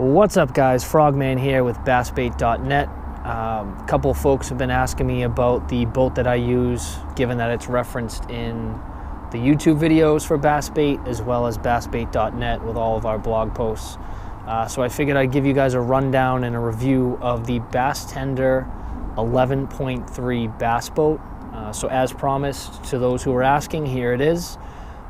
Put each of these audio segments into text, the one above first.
What's up, guys? Frogman here with bassbait.net. A couple of folks have been asking me about the boat that I use, given that it's referenced in the YouTube videos for Bassbait as well as bassbait.net with all of our blog posts. So I figured I'd give you guys a rundown and a review of the Basstender 11.3 bass boat. So as promised to those who were asking, here it is.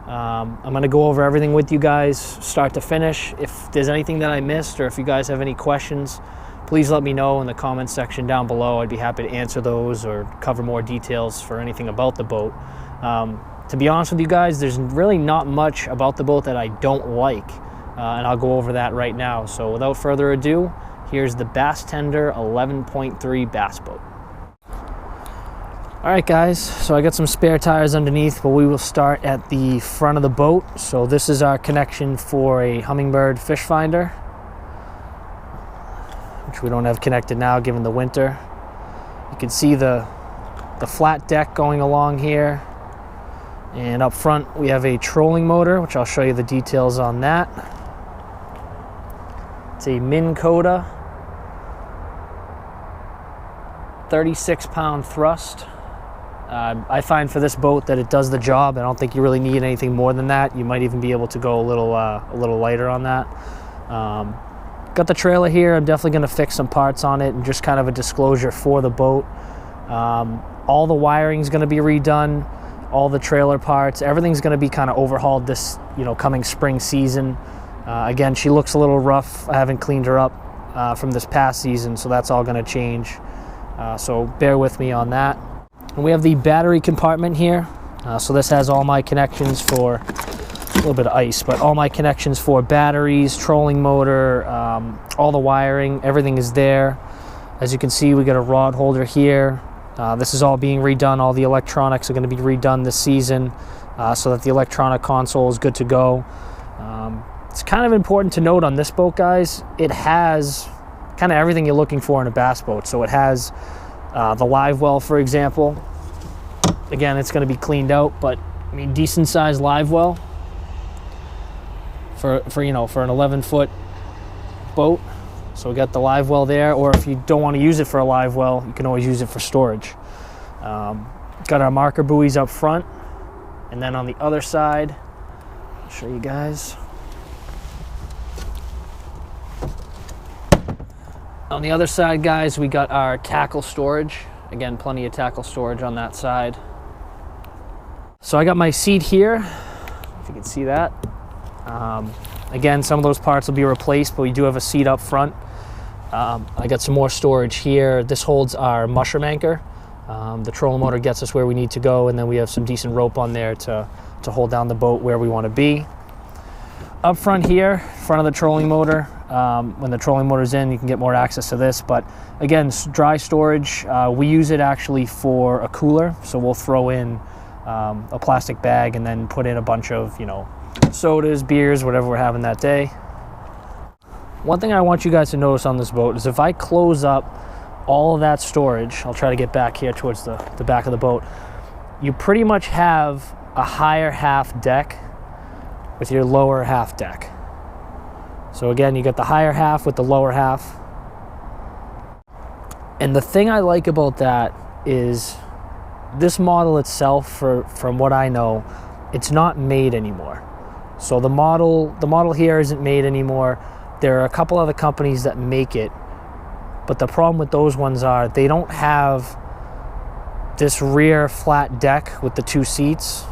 I'm going to go over everything with you guys, start to finish. If there's anything that I missed or if you guys have any questions, please let me know in the comments section down below. I'd be happy to answer those or cover more details for anything about the boat. To be honest with you guys, there's really not much about the boat that I don't like, and I'll go over that right now. So without further ado, here's the Basstender 11.3 bass boat. Alright guys, so I got some spare tires underneath, but we will start at the front of the boat. So this is our connection for a Humminbird fish finder, which we don't have connected now given the winter. You can see the flat deck going along here. And up front we have a trolling motor, which I'll show you the details on that. It's a Minn Kota 36-pound thrust. I find for this boat that it does the job. I don't think you really need anything more than that. You might even be able to go a little lighter on that. Got the trailer here. I'm definitely going to fix some parts on it, and just kind of a disclosure for the boat. All the wiring is going to be redone. All the trailer parts, everything's going to be kind of overhauled this, coming spring season. Again, she looks a little rough. I haven't cleaned her up from this past season, so that's all going to change. So bear with me on that. And we have the battery compartment here. So this has all my connections for a little bit of ice, but all my connections for batteries, trolling motor, all the wiring, everything is there. As you can see, we got a rod holder here. This is all being redone. All the electronics are going to be redone this season, so that the electronic console is good to go. It's kind of important to note on this boat, guys, it has kind of everything you're looking for in a bass boat. So it has the live well, for example. Again, it's going to be cleaned out, but I mean, decent sized live well for an 11-foot boat. So we got the live well there, or if you don't want to use it for a live well, you can always use it for storage. Got our marker buoys up front, and then on the other side, I'll show you guys. On the other side, guys, we got our tackle storage. Again, plenty of tackle storage on that side. So I got my seat here, if you can see that. Again, some of those parts will be replaced, but we do have a seat up front. I got some more storage here. This holds our mushroom anchor. The trolling motor gets us where we need to go, and then we have some decent rope on there to hold down the boat where we want to be. Up front here, front of the trolling motor, when the trolling motor's in, you can get more access to this. But again, dry storage, we use it actually for a cooler. So we'll throw in a plastic bag and then put in a bunch of, sodas, beers, whatever we're having that day. One thing I want you guys to notice on this boat is if I close up all of that storage, I'll try to get back here towards the back of the boat, you pretty much have a higher half deck with your lower half deck. So again, you got the higher half with the lower half. And the thing I like about that is this model itself, from what I know, it's not made anymore. So the model here isn't made anymore. There are a couple other companies that make it, but the problem with those ones are they don't have this rear flat deck with the two seats,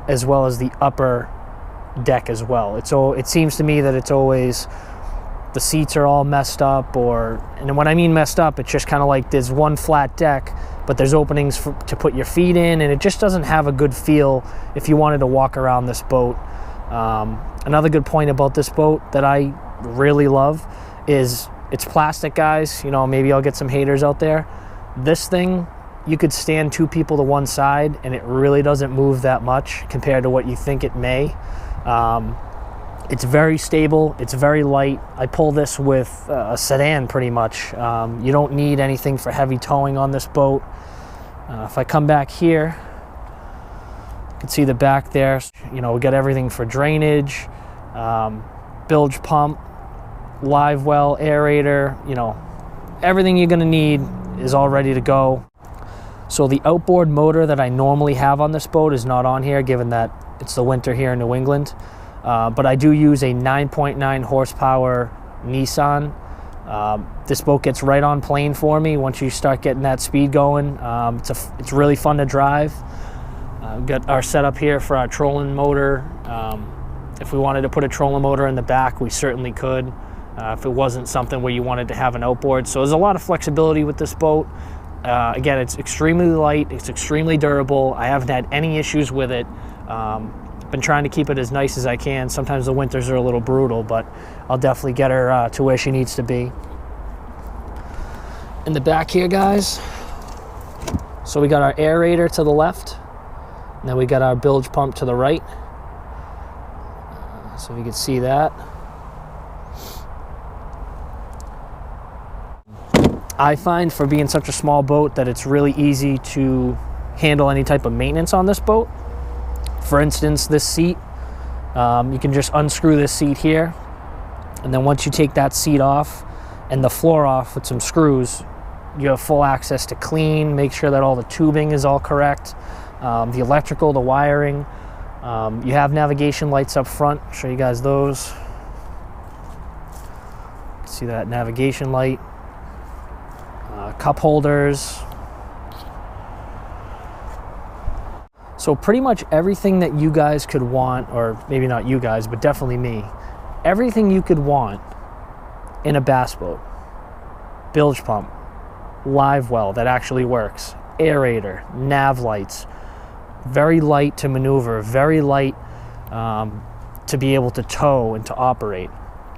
as well as the upper deck as well. It seems to me that it's always the seats are all messed up, and when I mean messed up, it's just kind of like there's one flat deck, but there's openings to put your feet in, and it just doesn't have a good feel if you wanted to walk around this boat. Another good point about this boat that I really love is it's plastic, guys. Maybe I'll get some haters out there. This thing, you could stand two people to one side and it really doesn't move that much compared to what you think it may. It's very stable, it's very light. I pull this with a sedan pretty much. You don't need anything for heavy towing on this boat. If I come back here, you can see the back there. We got everything for drainage, bilge pump, live well, aerator, you know, everything you're gonna need is all ready to go. So the outboard motor that I normally have on this boat is not on here, given that it's the winter here in New England. But I do use a 9.9 horsepower Nissan. This boat gets right on plane for me once you start getting that speed going. It's really fun to drive. We've got our setup here for our trolling motor. If we wanted to put a trolling motor in the back, we certainly could, if it wasn't something where you wanted to have an outboard. So there's a lot of flexibility with this boat. Again, it's extremely light, it's extremely durable. I haven't had any issues with it. Been trying to keep it as nice as I can. Sometimes the winters are a little brutal, but I'll definitely get her to where she needs to be. In the back here, guys, so we got our aerator to the left, and then we got our bilge pump to the right. So if you can see that. I find for being such a small boat that it's really easy to handle any type of maintenance on this boat. For instance, this seat, you can just unscrew this seat here, and then once you take that seat off and the floor off with some screws, you have full access to clean, make sure that all the tubing is all correct, the electrical, the wiring. You have navigation lights up front. I'll show you guys those. See that navigation light. Cup holders. So pretty much everything that you guys could want, or maybe not you guys, but definitely me, everything you could want in a bass boat. Bilge pump, live well that actually works, aerator, nav lights, very light to maneuver, very light to be able to tow and to operate.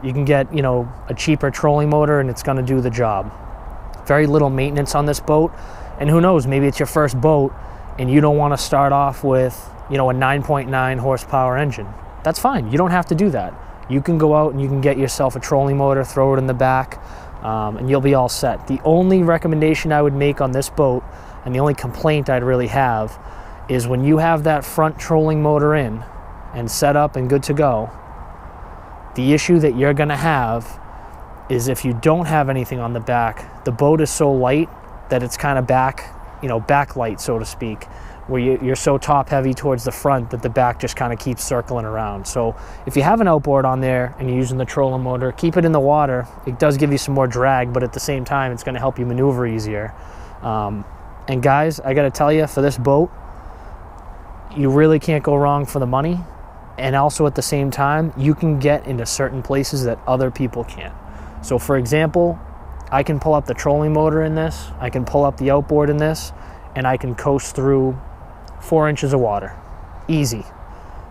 You can get, you know, a cheaper trolling motor and it's going to do the job. Very little maintenance on this boat, and who knows, maybe it's your first boat and you don't want to start off with, you know, a 9.9 horsepower engine. That's fine. You don't have to do that. You can go out and you can get yourself a trolling motor, throw it in the back, and you'll be all set. The only recommendation I would make on this boat, and the only complaint I'd really have, is when you have that front trolling motor in and set up and good to go, the issue that you're going to have is if you don't have anything on the back, the boat is so light that it's kind of backlight, so to speak, where you're so top heavy towards the front that the back just kind of keeps circling around. So if you have an outboard on there and you're using the trolling motor, keep it in the water. It does give you some more drag, but at the same time, it's going to help you maneuver easier. And guys, I got to tell you, for this boat, you really can't go wrong for the money. And also at the same time, you can get into certain places that other people can't. So for example, I can pull up the trolling motor in this, I can pull up the outboard in this, and I can coast through 4 inches of water. Easy.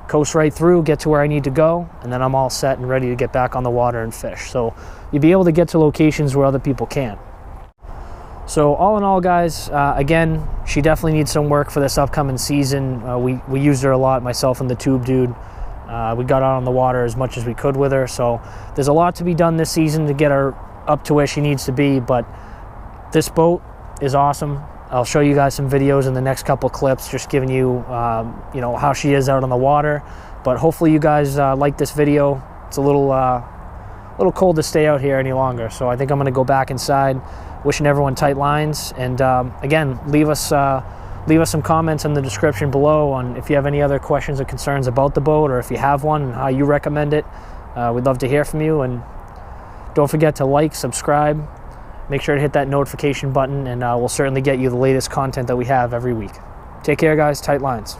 Coast right through, get to where I need to go, and then I'm all set and ready to get back on the water and fish. So you'll be able to get to locations where other people can't. So all in all, guys, again, she definitely needs some work for this upcoming season. We used her a lot, myself and the tube dude. We got out on the water as much as we could with her. So there's a lot to be done this season to get her up to where she needs to be, but this boat is awesome. I'll show you guys some videos in the next couple clips, just giving you, you know, how she is out on the water. But hopefully you guys like this video. It's a little cold to stay out here any longer, so I think I'm going to go back inside. Wishing everyone tight lines, and again, leave us some comments in the description below on if you have any other questions or concerns about the boat, or if you have one and how you recommend it. We'd love to hear from you, and don't forget to like, subscribe, make sure to hit that notification button, and we'll certainly get you the latest content that we have every week. Take care, guys. Tight lines.